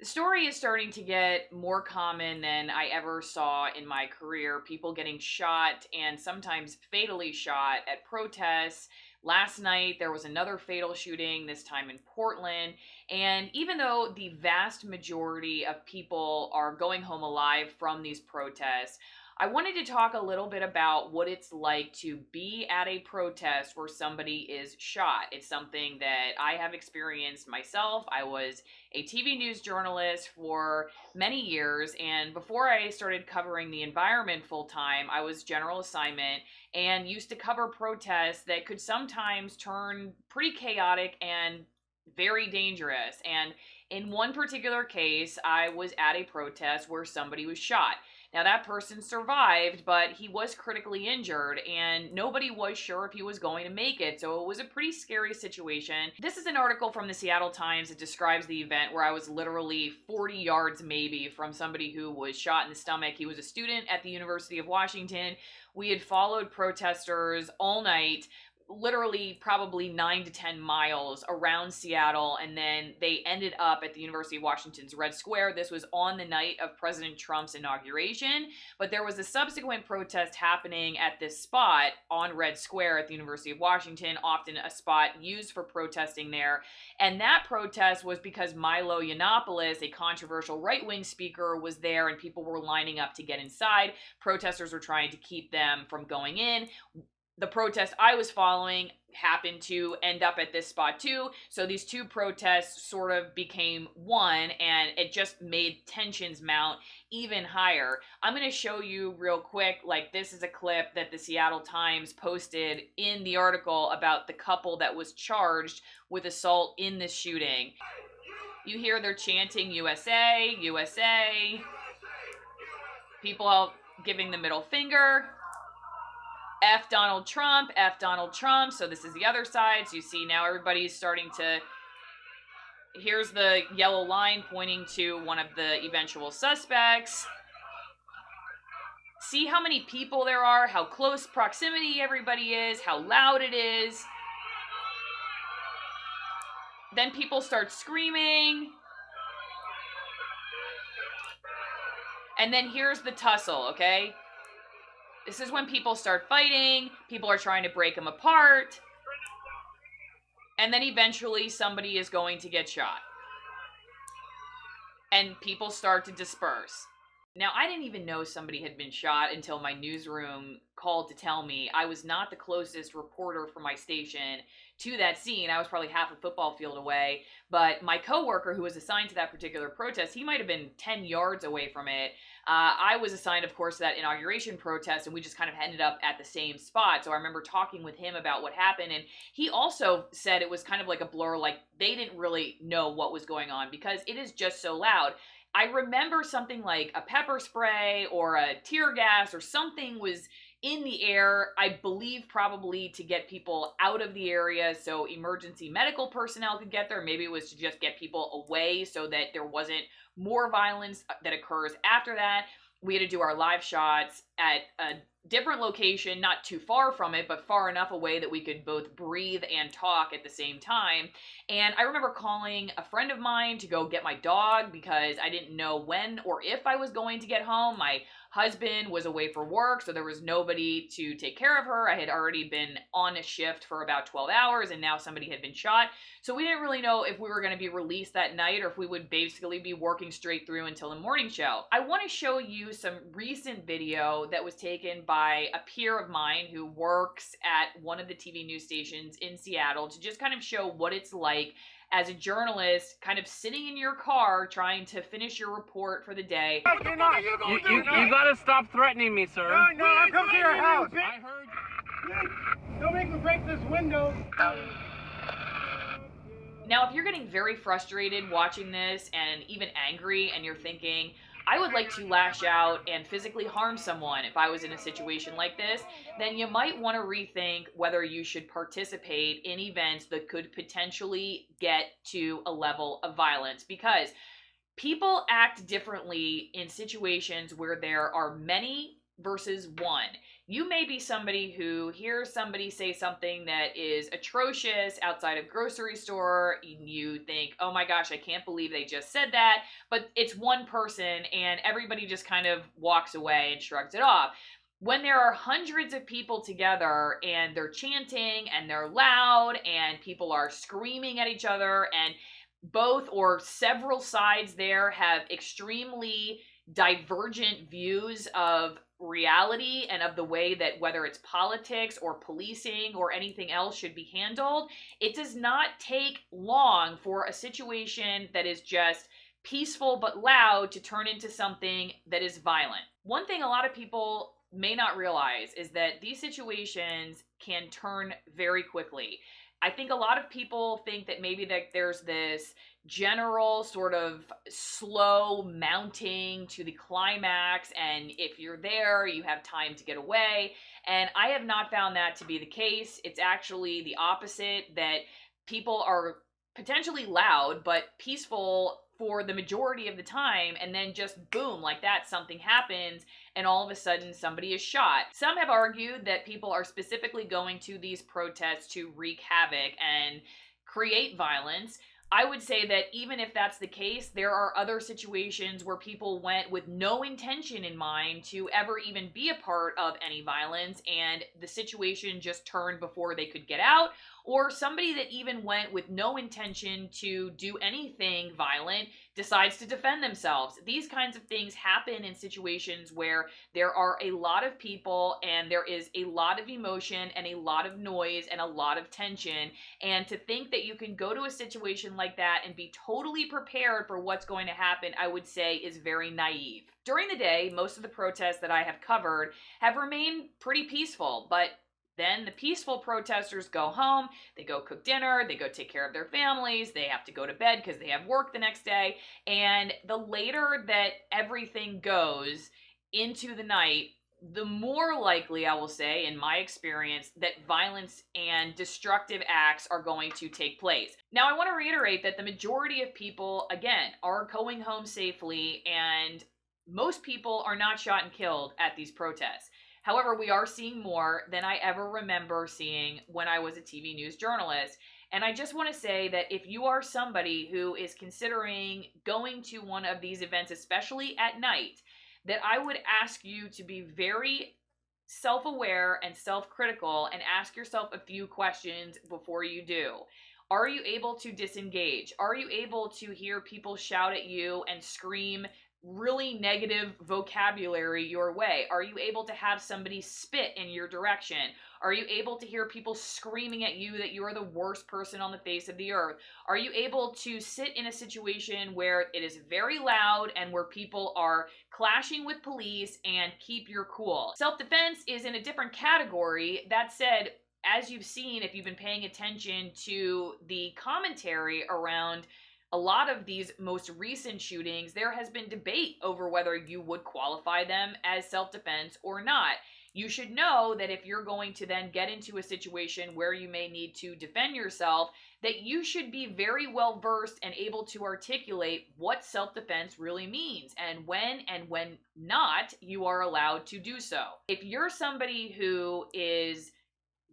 The story is starting to get more common than I ever saw in my career. People getting shot and sometimes fatally shot at protests. Last night, there was another fatal shooting, this time in Portland. And even though the vast majority of people are going home alive from these protests, I wanted to talk a little bit about what it's like to be at a protest where somebody is shot. It's something that I have experienced myself. I was a TV news journalist for many years, and before I started covering the environment full time, I was general assignment and used to cover protests that could sometimes turn pretty chaotic and very dangerous. And in one particular case, I was at a protest where somebody was shot. Now, that person survived, but he was critically injured, and nobody was sure if he was going to make it, so it was a pretty scary situation. This is an article from the Seattle Times that describes the event where I was literally 40 yards maybe from somebody who was shot in the stomach. He was a student at the University of Washington. We had followed protesters all night, literally probably 9 to 10 miles around Seattle, and then they ended up at the University of Washington's Red Square. This was on the night of President Trump's inauguration, but there was a subsequent protest happening at this spot on Red Square at the University of Washington, often a spot used for protesting there. And that protest was because Milo Yiannopoulos, a controversial right-wing speaker, was there, and people were lining up to get inside. Protesters were trying to keep them from going in. The protest I was following happened to end up at this spot too. So these two protests sort of became one, and it just made tensions mount even higher. I'm going to show you real quick, like this is a clip that the Seattle Times posted in the article about the couple that was charged with assault in this shooting. You hear they're chanting USA, USA. People giving the middle finger. F Donald Trump, F Donald Trump. So this is the other side. So you see now everybody's starting to, here's the yellow line pointing to one of the eventual suspects. See how many people there are, how close proximity everybody is, how loud it is. Then people start screaming. And then here's the tussle, okay? This is when people start fighting, people are trying to break them apart, and then eventually somebody is going to get shot. And people start to disperse. Now, I didn't even know somebody had been shot until my newsroom called to tell me. I was not the closest reporter for my station to that scene. I was probably half a football field away, but my coworker who was assigned to that particular protest, he might have been 10 yards away from it. I was assigned, of course, to that inauguration protest, and we just kind of ended up at the same spot. So I remember talking with him about what happened, and he also said it was kind of like a blur, like they didn't really know what was going on because it is just so loud. I remember something like a pepper spray or a tear gas or something was in the air, I believe probably to get people out of the area so emergency medical personnel could get there. Maybe it was to just get people away so that there wasn't more violence that occurs after that. We had to do our live shots at a different location, not too far from it, but far enough away that we could both breathe and talk at the same time. And I remember calling a friend of mine to go get my dog because I didn't know when or if I was going to get home. My husband was away for work, so there was nobody to take care of her. I had already been on a shift for about 12 hours, and now somebody had been shot. So we didn't really know if we were going to be released that night or if we would basically be working straight through until the morning show. I want to show you some recent video that was taken by a peer of mine who works at one of the TV news stations in Seattle to just kind of show what it's like as a journalist, kind of sitting in your car trying to finish your report for the day. You're not. You gotta stop threatening me, sir. No, I'm coming to your house. I heard. Don't make me break this window. Now, if you're getting very frustrated watching this and even angry and you're thinking, I would like to lash out and physically harm someone if I was in a situation like this, then you might want to rethink whether you should participate in events that could potentially get to a level of violence, because people act differently in situations where there are many versus 1. You may be somebody who hears somebody say something that is atrocious outside of grocery store. You think, oh my gosh, I can't believe they just said that. But it's one person and everybody just kind of walks away and shrugs it off. When there are hundreds of people together and they're chanting and they're loud and people are screaming at each other, and both or several sides there have extremely divergent views of reality and of the way that whether it's politics or policing or anything else should be handled, it does not take long for a situation that is just peaceful but loud to turn into something that is violent. One thing a lot of people may not realize is that these situations can turn very quickly. I think a lot of people think that maybe that there's this general sort of slow mounting to the climax, and if you're there, you have time to get away. And I have not found that to be the case. It's actually the opposite, that people are potentially loud but peaceful for the majority of the time, and then just boom, like that, something happens and all of a sudden somebody is shot. Some have argued that people are specifically going to these protests to wreak havoc and create violence. I would say that even if that's the case, there are other situations where people went with no intention in mind to ever even be a part of any violence, and the situation just turned before they could get out, or somebody that even went with no intention to do anything violent decides to defend themselves. These kinds of things happen in situations where there are a lot of people and there is a lot of emotion and a lot of noise and a lot of tension. And to think that you can go to a situation like that and be totally prepared for what's going to happen, I would say is very naive. During the day, most of the protests that I have covered have remained pretty peaceful, but then the peaceful protesters go home, they go cook dinner, they go take care of their families, they have to go to bed because they have work the next day. And the later that everything goes into the night, the more likely, I will say, in my experience, that violence and destructive acts are going to take place. Now, I want to reiterate that the majority of people, again, are going home safely, and most people are not shot and killed at these protests. However, we are seeing more than I ever remember seeing when I was a TV news journalist. And I just want to say that if you are somebody who is considering going to one of these events, especially at night, that I would ask you to be very self-aware and self-critical and ask yourself a few questions before you do. Are you able to disengage? Are you able to hear people shout at you and scream really negative vocabulary your way? Are you able to have somebody spit in your direction? Are you able to hear people screaming at you that you are the worst person on the face of the earth? Are you able to sit in a situation where it is very loud and where people are clashing with police and keep your cool? Self-defense is in a different category. That said, as you've seen, if you've been paying attention to the commentary around a lot of these most recent shootings, there has been debate over whether you would qualify them as self-defense or not. You should know that if you're going to then get into a situation where you may need to defend yourself, that you should be very well versed and able to articulate what self-defense really means and when not you are allowed to do so. If you're somebody who is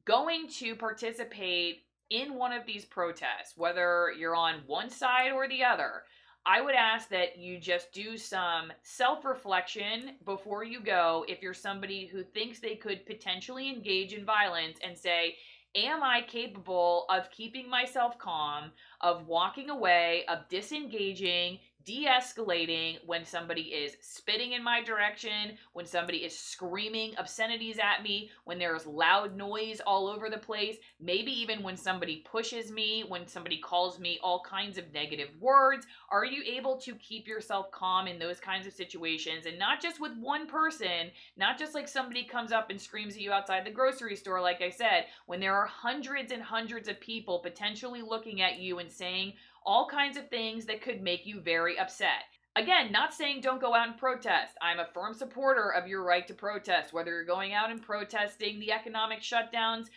going to participate in one of these protests, whether you're on one side or the other, I would ask that you just do some self-reflection before you go. If you're somebody who thinks they could potentially engage in violence, and say, am I capable of keeping myself calm, of walking away, of disengaging, de-escalating when somebody is spitting in my direction, when somebody is screaming obscenities at me, when there's loud noise all over the place, maybe even when somebody pushes me, when somebody calls me all kinds of negative words? Are you able to keep yourself calm in those kinds of situations? And not just with one person, not just like somebody comes up and screams at you outside the grocery store, like I said, when there are hundreds and hundreds of people potentially looking at you and saying all kinds of things that could make you very upset. Again, not saying don't go out and protest. I'm a firm supporter of your right to protest, whether you're going out and protesting the economic shutdowns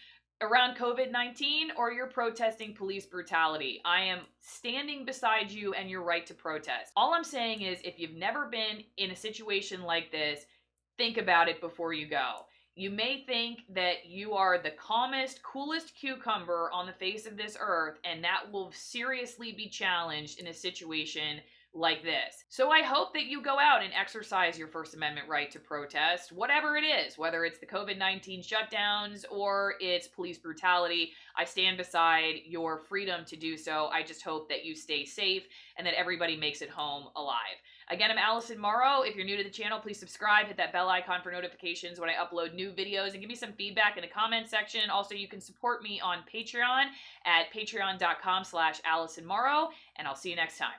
around COVID-19 or you're protesting police brutality. I am standing beside you and your right to protest. All I'm saying is, if you've never been in a situation like this, think about it before you go. You may think that you are the calmest, coolest cucumber on the face of this earth, and that will seriously be challenged in a situation like this. So I hope that you go out and exercise your First Amendment right to protest, whatever it is, whether it's the COVID-19 shutdowns or it's police brutality. I stand beside your freedom to do so. I just hope that you stay safe and that everybody makes it home alive. Again, I'm Allison Morrow. If you're new to the channel, please subscribe, hit that bell icon for notifications when I upload new videos, and give me some feedback in the comment section. Also, you can support me on Patreon at patreon.com/Allison Morrow, and I'll see you next time.